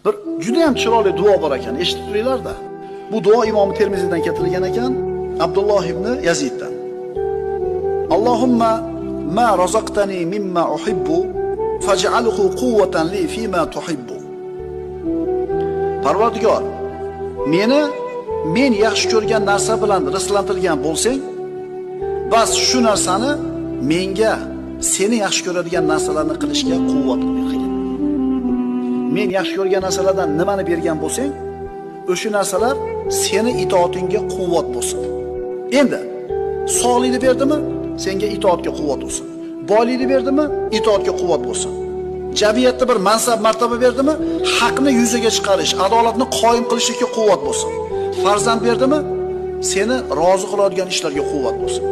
Bir juda ham chiroyli duo bor ekan, eshitib turinglar-da. Bu duo Imom Termiziydan keltirilgan ekan, Abdulloh ibn Yaziddan. Allohumma ma razaqtani mimma uhibbu faj'alhu quwwatan li fima tuhibbu. Parvardigor, men yaxshi ko'rgan narsa bilan rizqlantirgan bo'lsang, bas shu narsani menga seni yaxshi ko'radigan narsalarni qilishga quvvat bergin. Men yaxshi ko'rgan narsalardan nimani bergan bo'lsang, o'sha narsalar seni itoatingga quvvat bo'lsin. Endi sog'likni berdimi, senga itoatga quvvat bo'lsin. Boylikni berdimi, itoatga quvvat bo'lsin. Jamiyatda bir mansab, martaba berdimi, haqni yuzaga chiqarish, adolatni qoyim qilishga quvvat bo'lsin. Farzand berdimi, seni rozi qiladigan ishlarga quvvat bo'lsin.